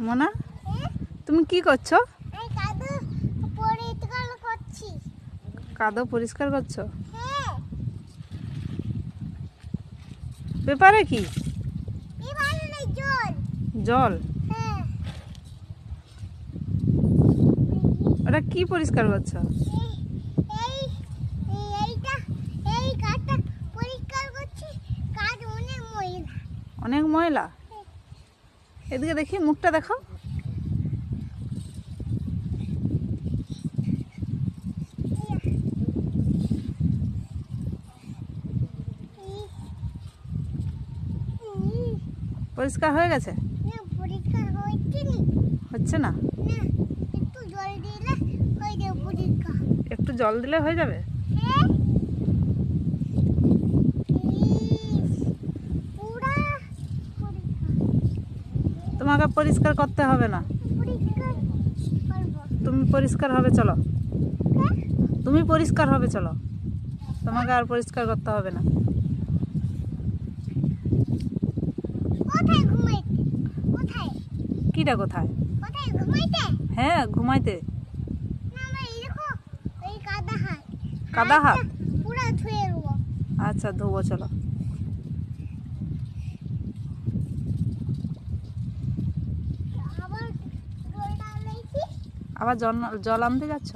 মোনা, তুমি কি করছো? কাদো পরিষ্কার করছো? পেপারে কি? জল? ওটা কি পরিষ্কার করছো? অনেক ময়লা। এদিকে দেখি, মুখটা দেখো। পরিষ্কার হয়ে গেছে? হচ্ছে না? একটু জল দিলে হয়ে যাবে? তোমাকে পরিষ্কার করতে হবে না, তুমি পরিষ্কার হবে। চলো, তুমি পরিষ্কার হবে, চলো, তোমাকে আর পরিষ্কার করতে হবে না। কিটা কোথায়? হ্যাঁ, ঘুমাইতে। কাদা হাত? আচ্ছা, ধোবো, চলো। আবার জল আনতে যাচ্ছ?